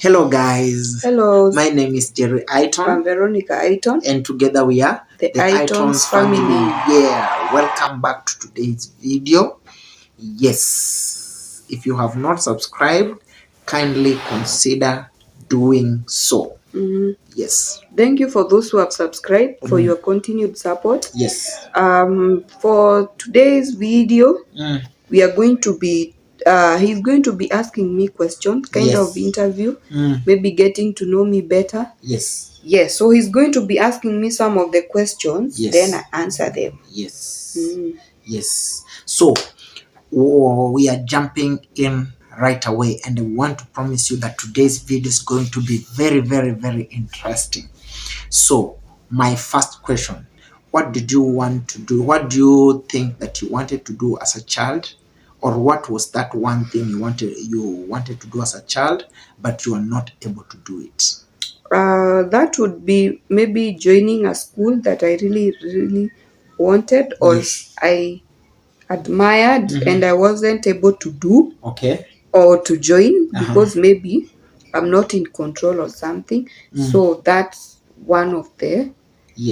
Hello guys. Hello. My name is Jerry Aiton. I'm Veronica Aiton. And together we are the Aitons family. Yeah, welcome back to today's video. Yes, if you have not subscribed, kindly consider doing so. Yes. Thank you for those who have subscribed for your continued support. Yes. For today's video, we are going to be he's going to be asking me questions, kind of interview, maybe getting to know me better. Yes. Yes, so he's going to be asking me some of the questions, then I answer them. Yes. Yes. So we are jumping in right away, and I want to promise you that today's video is going to be very, very, very interesting. So my first question, what did you want to do? What do you think that you wanted to do as a child? Or what was that one thing you wanted to do as a child, but you are not able to do it? That would be maybe joining a school that I really, really wanted, or I admired and I wasn't able to do or to join because maybe I'm not in control or something. So that's one of the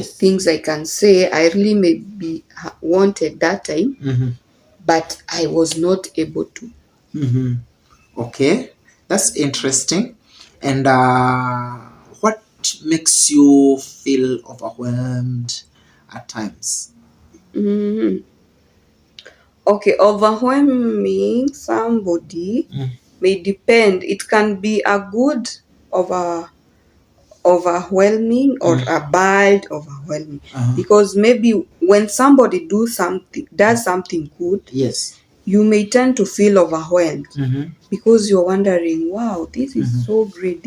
things I can say I really maybe wanted that time, but I was not able to. Okay, that's interesting. And what makes you feel overwhelmed at times? Okay, overwhelming somebody may depend. It can be a good overwhelming or a bad overwhelming, because maybe when somebody does something good, you may tend to feel overwhelmed because you're wondering, wow, this is so great,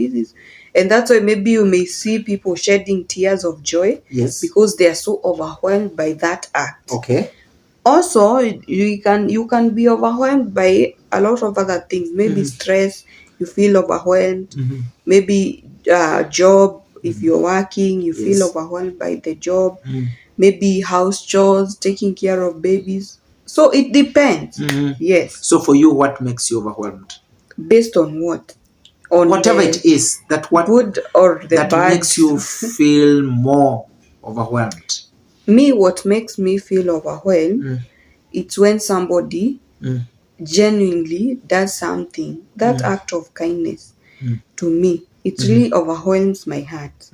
and that's why maybe you may see people shedding tears of joy because they are so overwhelmed by that act. Also, you can be overwhelmed by a lot of other things, maybe stress, you feel overwhelmed, maybe job, if you're working, you feel overwhelmed by the job, maybe house chores, taking care of babies. So it depends. Yes. So for you, what makes you overwhelmed? Based on what? On whatever it is, that what good or the that bad makes you feel more overwhelmed. Me, what makes me feel overwhelmed, it's when somebody genuinely does something, that act of kindness to me, it really overwhelms my heart.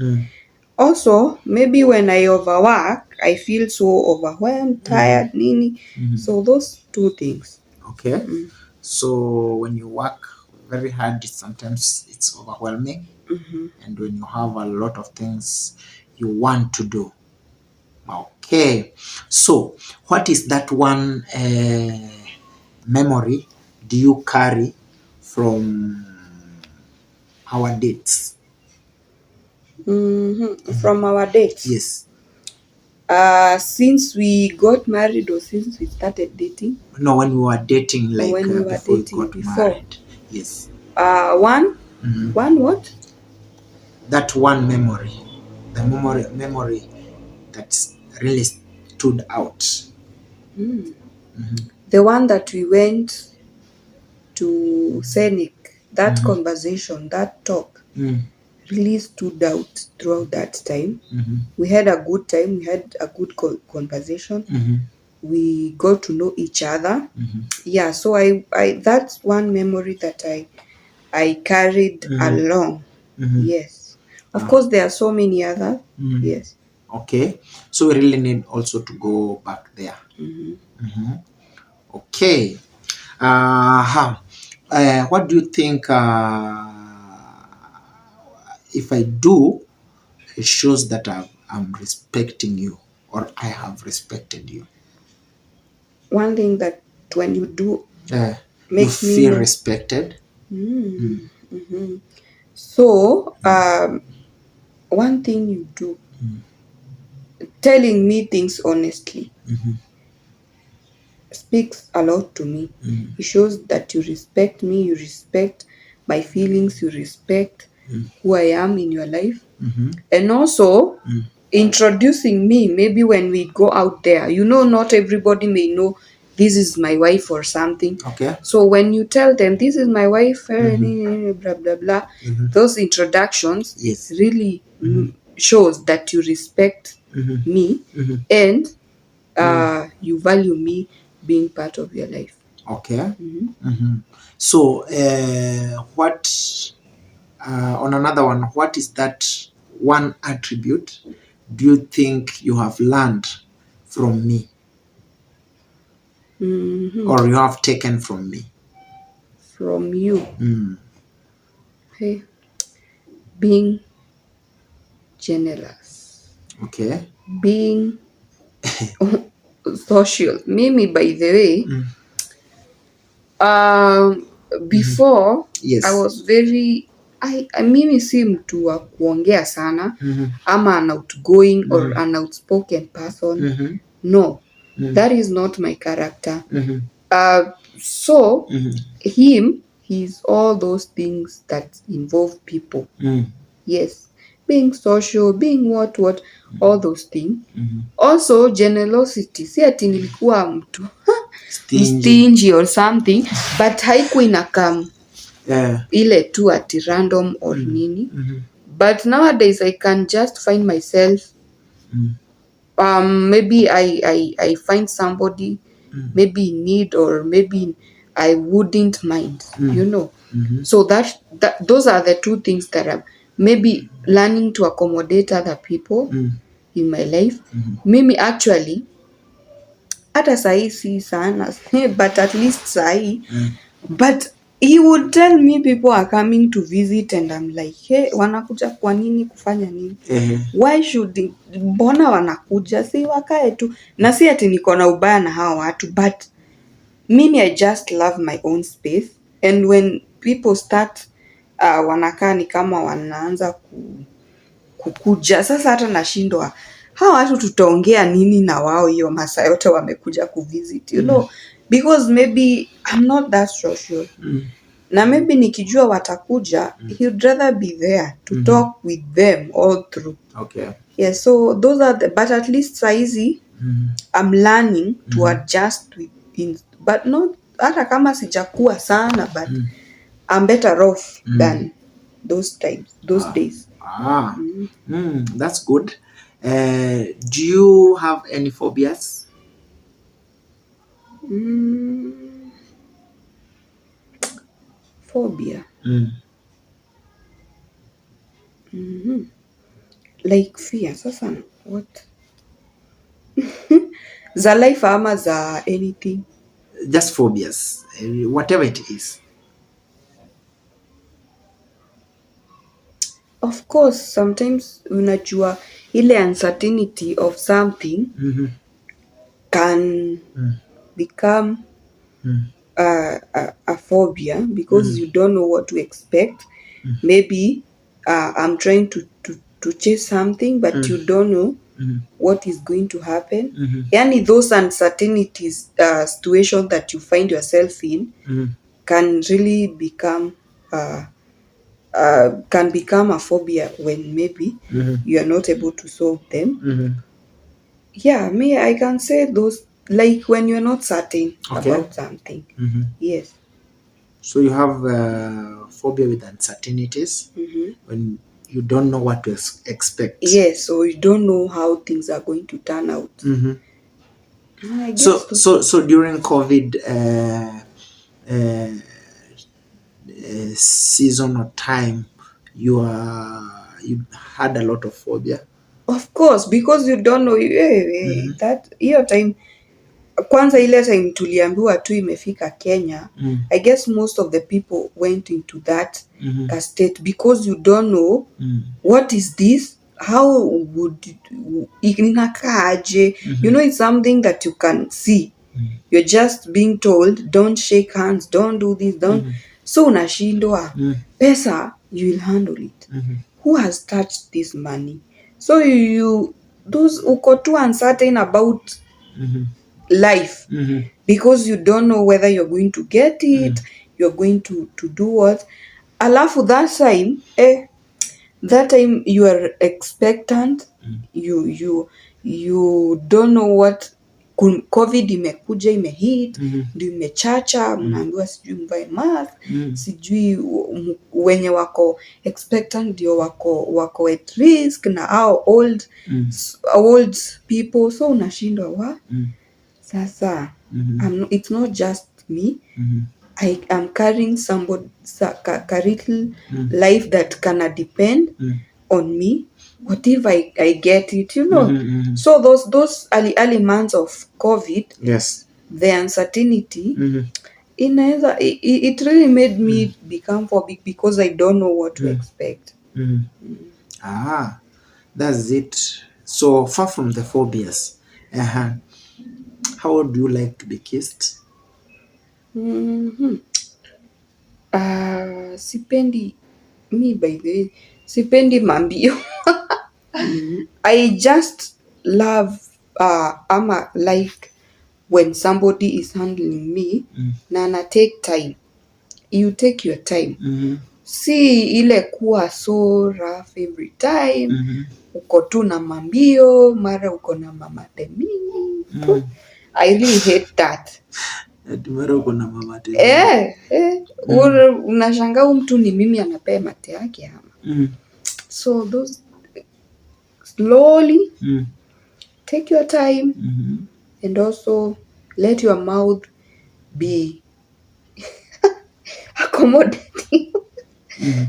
Also, maybe when I overwork, I feel so overwhelmed, tired, nini. So those two things. Okay. So when you work very hard, sometimes it's overwhelming. And when you have a lot of things you want to do. Okay. So what is that one memory do you carry from our dates? From our dates? Yes. Since we got married or since we started dating? No, when we were dating, like when we were before dating, we got married. Yes. One what? That one memory. The memory that really stood out. The one that we went to Scenic, that conversation, that talk really stood out throughout that time. We had a good time, we had a good conversation. We got to know each other. Yeah, so I that's one memory that I carried along. Yes. Of course, there are so many others. Yes. Okay. So we really need also to go back there. Okay. What do you think if I do, it shows that I'm respecting you, or I have respected you? One thing that when you do makes you feel respected. So one thing you do, telling me things honestly, speaks a lot to me. It shows that you respect me, you respect my feelings, you respect who I am in your life. And also introducing me, maybe when we go out there, not everybody may know this is my wife or something. Okay. So when you tell them this is my wife, blah blah blah, those introductions really shows that you respect me and you value me being part of your life. Okay. So what on another one, what is that one attribute do you think you have learned from me or you have taken from me? From you. Hey, being generous. Okay. Being social. Mimi, by the way, before I was very mimi si mtu wa kuongea sana ama an outgoing or an outspoken person. No, that is not my character. So he's all those things that involve people. Yes, being social, being what all those things. Also generosity, si ati nilikuwa mtu stingy or something, but haiku inakam ile tu ati random or nini. But nowadays I can just find myself maybe I find somebody maybe in need or maybe I wouldn't mind, so that those are the two things that I'm maybe learning to accommodate other people in my life. Mimi actually hata sahi si sana but at least sahi but he would tell me people are coming to visit and I'm like, hey, wanakuja kwa nini, kufanya nini? Why should mbona wanakuja, si wakae tu, na si ati niko na ubaya na hao watu, but mimi I just love my own space, and when people start wanakaa ni kama wanaanza kukuja sasa, hata nashindwa hawa watu tutaongea nini na wao hiyo masaa yote wamekuja kuvisit, because maybe I'm not that social. Na maybe nikijua watakuja, he'd rather be there to talk with them all through. Okay. Yeah, so those are but at least saizi I'm learning to adjust with things, but not hata kama sijakuwa sana, but I'm better off than those days. That's good. Do you have any phobias? Phobia. Like fear. Sasa what? Za life ama za anything? Just phobias, whatever it is. Of course, sometimes unajua ile uncertainty of something can become a phobia because you don't know what to expect. Maybe I'm trying to chase something, but you don't know what is going to happen. Yani those uncertainties, situation that you find yourself in can really become a phobia when maybe you are not able to solve them. Yeah, I can say those, like when you're not certain about something. Yes. So you have phobia with uncertainties when you don't know what to expect. Yes, so you don't know how things are going to turn out. I guess so during COVID season or time, you had a lot of phobia. Of course, because you don't know that hiyo time. Kwanza ile time tuliambiwa tu imefika Kenya, I guess most of the people went into that state because you don't know what is this, how would inakaaje. It's something that you can see. You're just being told don't shake hands, don't do this, don't. So unashindwa pesa, you will handle it. Who has touched this money? So those uko too uncertain about life because you don't know whether you're going to get it, you're going to do what. Alafu that time you are expectant, you don't know what COVID imekuja imehit, ndio imechacha, mnaambiwa sijui mvae mask, sijui wenye wako expectant ndio wako at risk na old people, so unashindwa sasa. It's not just me. I am carrying somebody little life that can depend on me. What if I get it, So those early months of COVID, Yes. the uncertainty, it really made me become phobic because I don't know what to expect. Ah, that's it. So far from the phobias, how would you like to be kissed? Sipendi, me by the way, sipendi Mambio. I just love like when somebody is handling me na take time. You take your time. Si ile kuwa so rough every time. Uko tu na Mambio, mara uko na mama temini. I really hate that. Mara uko na mama temini. Unashangaa mtu ni mimi anapea mate yake ama. So those slowly take your time and also let your mouth be accommodating.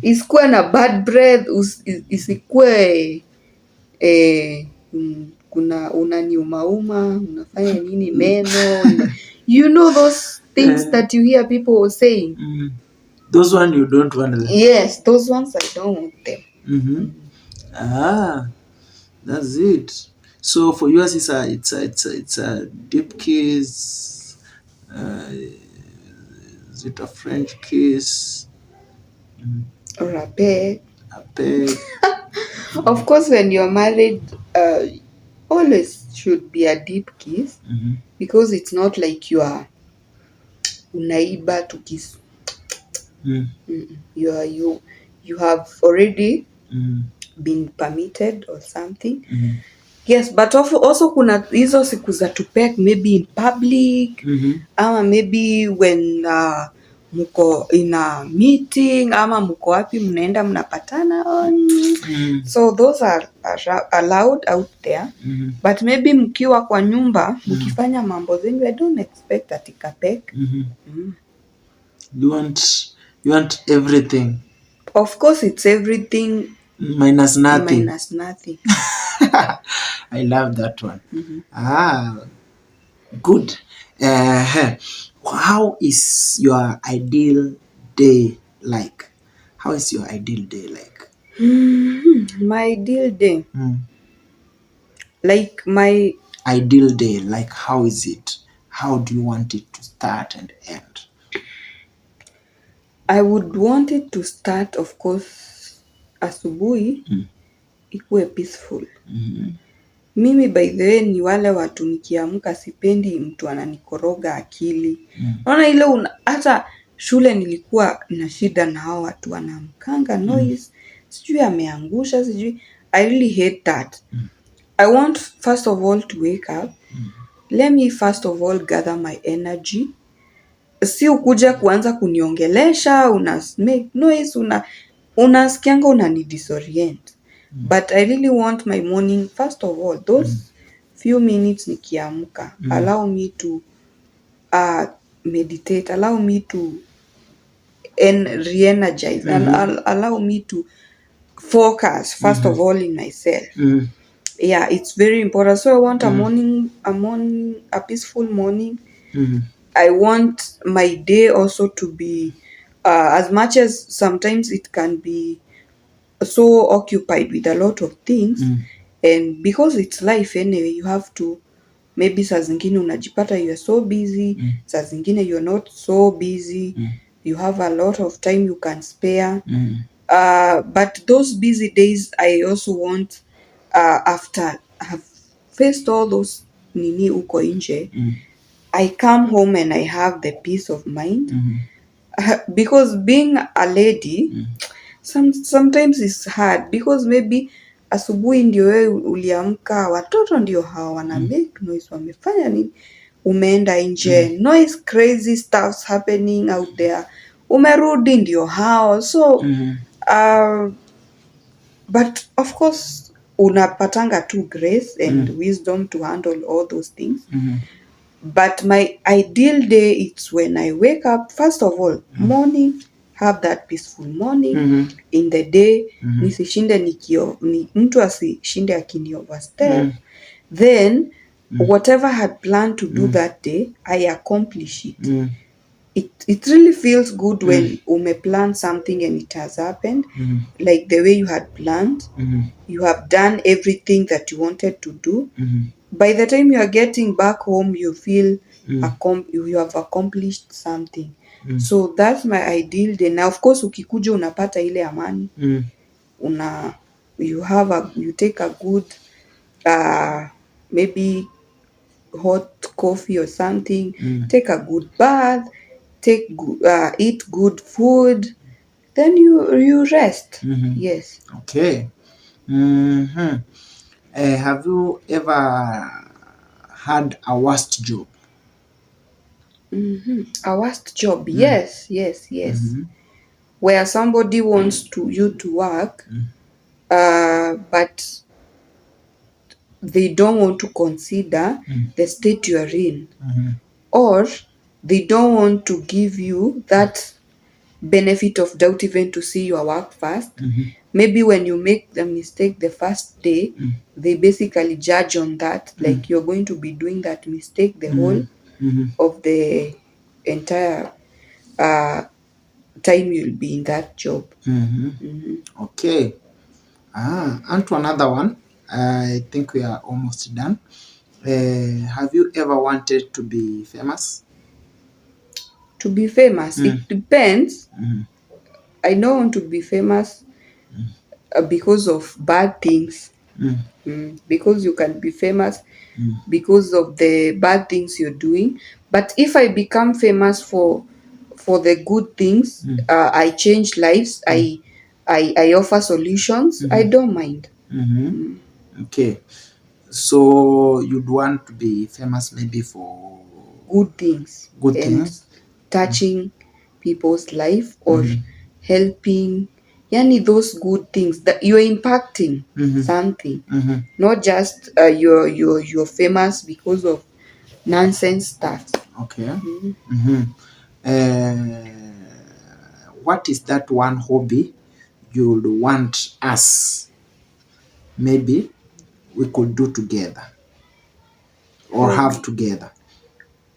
Isikuwe na bad breath, isikuwe unaniumauma, unafanya nini meno. Those things that you hear people saying. Those ones you don't want them. Yes, those ones I don't want them. That's it. So for yours, it's a deep kiss. Is it a French kiss? Or a peg. A peg. Of course, when you're married, always should be a deep kiss, because it's not like you are unaiba to kiss. You have already been permitted or something. Yes, but also kuna hizo siku za to peck, maybe in public, ama maybe when muko in a meeting, ama muko wapi mnaenda mnapatana. So those are allowed out there. But maybe mkiwa kwa nyumba mkifanya mambo zenyu, I don't expect atika peck. You want everything. Of course, it's everything minus nothing. I love that one. Good. How is your ideal day like? How is your ideal day like? My ideal day. Like my ideal day, like how is it? How do you want it to start and end? I would want it to start, of course, asubuhi ikuwe peaceful. Mimi by the way ni wale watu nikiamka sipendi mtu ananikoroga akili. Unaona ile hata shule nilikuwa na shida na hao watu wanamkanga noise, sijui ameangusha, sijui. I really hate that. I want first of all to wake up. Let me first of all gather my energy. Si ukuja kuanza kuniongelesha, una make noise, unasikianga unani disorient. But I really want my morning, first of all, those few minutes nikiamka, allow me to meditate, allow me to re-energize, and allow me to focus first of all in myself. Yeah, it's very important. So I want a peaceful morning. I want my day also to be, as much as sometimes it can be so occupied with a lot of things, and because it's life anyway, you have to, maybe saa zingine unajipata you are so busy, saa zingine you're not so busy, you have a lot of time you can spare. But those busy days, I also want, after I have faced all those nini uko nje, I come home and I have the peace of mind. Because being a lady, sometimes it's hard, because maybe asubuhi ndio wewe uliamka, watoto ndio hawa wana make noise, wamefanya nini, umeenda nje, noise, crazy stuffs happening out there, umerudi ndio hao. So but of course unapatanga tu grace and wisdom to handle all those things. But my ideal day, it's when I wake up, first of all, morning, have that peaceful morning. In the day, nisishinde mtu asishinde akini overstep. Then whatever I had planned to do that day, I accomplish it. It really feels good when umeplan something and it has happened like the way you had planned. You have done everything that you wanted to do. By the time you are getting back home, you feel you have accomplished something. So that's my ideal day. Now of course ukikuja unapata ile amani, you take a good maybe hot coffee or something, take a good bath, eat good food, then you rest. Yes. Okay. Have you ever had a worst job? A worst job? Yes. Where somebody wants you to work, but they don't want to consider the state you are in, or they don't want to give you that benefit of doubt even to see your work first. Maybe when you make the mistake the first day, they basically judge on that, like you're going to be doing that mistake the whole of the entire time you'll be in that job. Okay. And to another one. I think we are almost done. Have you ever wanted to be famous? To be famous? It depends. I don't want to be famous because of bad things. Because you can be famous because of the bad things you're doing. But if I become famous for the good things, I change lives, I offer solutions, I don't mind. Okay. So you'd want to be famous maybe for good things and touching people's life or helping, yani those good things that you're impacting something, not just you're famous because of nonsense stuff. Okay. What is that one hobby you'd want us maybe we could do together or have together?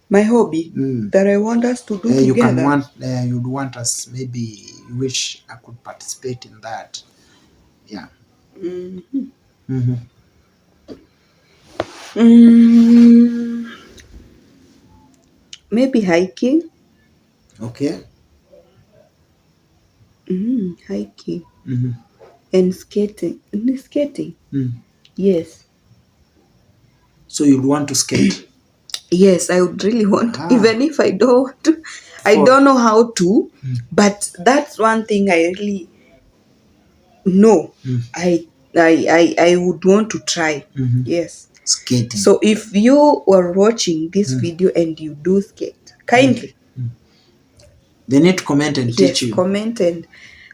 My hobby that I want us to do you together. You'd want us, maybe you wish I could participate in that. Yeah. Maybe hiking. Okay. Hiking and skating. Yes. So you'd want to skate? Yes, I would really want, even if I don't want to. I don't know how to, but that's one thing I really know. I would want to try. Yes. Skating. So if you were watching this video and you do skate, kindly. They need to comment and teach you. Comment and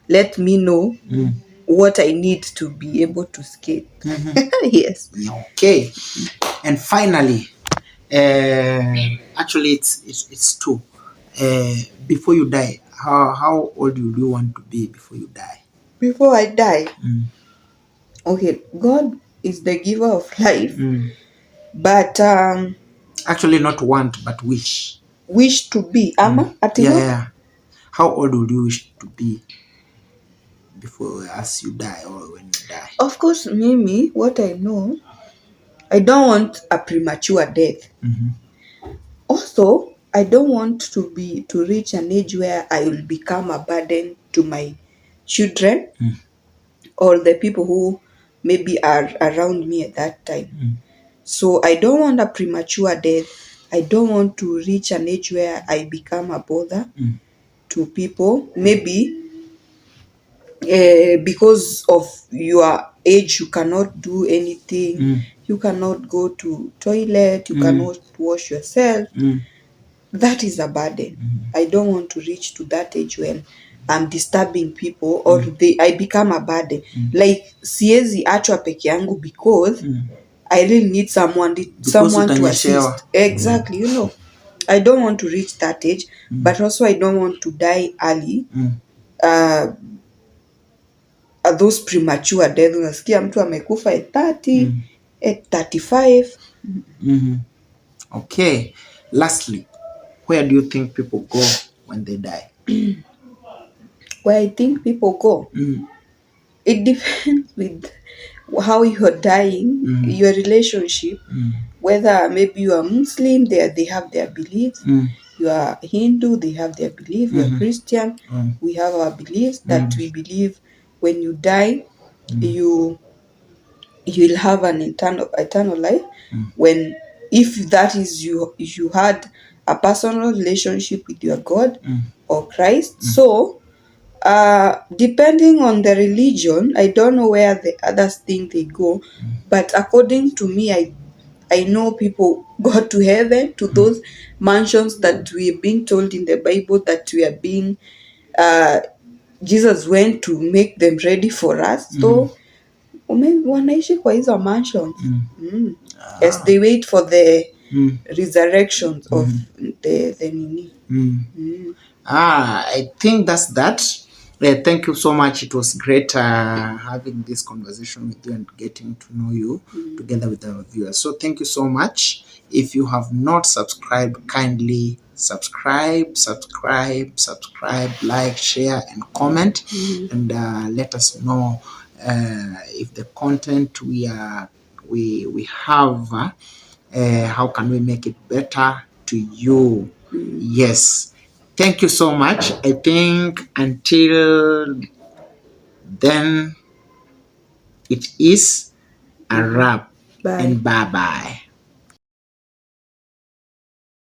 let me know what I need to be able to skate. Yes. Okay. And finally, actually it's two. Before you die, how old do you want to be before you die? Before I die? Okay, God is the giver of life. But actually not want, but wish. Wish to be. Yeah. How old would you wish to be before, as you die or when you die? Of course, Mimi, what I know, I don't want a premature death. Also, I don't want to reach an age where I will become a burden to my children or the people who maybe are around me at that time. So I don't want a premature death. I don't want to reach an age where I become a bother to people. Maybe because of your age you cannot do anything, you cannot go to toilet, you cannot wash yourself, that is a burden. I don't want to reach to that age when I'm disturbing people or I become a burden. Like siezi achwa peke yangu because I really need someone to assist. Exactly, you know. I don't want to reach that age, but also I don't want to die early. Those premature death, unasikia mtu amekufa at 30, at 35. Okay, lastly, where do you think people go when they die? Where I think people go, it depends with how you're dying, your relationship, whether maybe you are Muslim, they have their beliefs, you are Hindu, they have their belief, you are Christian, we have our beliefs that we believe when you die, you'll have an eternal life. When, if that is you had a personal relationship with your God or Christ. So depending on the religion, I don't know where the others think they go, but according to me, I know people go to heaven, to those mansions that we're being told in the Bible that we are being Jesus went to make them ready for us. So wanaishi kwa hizo mansions as they wait for the resurrections of the nini. I think that's that. Thank you so much. It was great having this conversation with you and getting to know you together with our viewers. So thank you so much. If you have not subscribed, kindly subscribe, like, share, and comment, and let us know if the content we have, how can we make it better to you. Yes, thank you so much. I think until then, it is a wrap. Bye. And bye bye.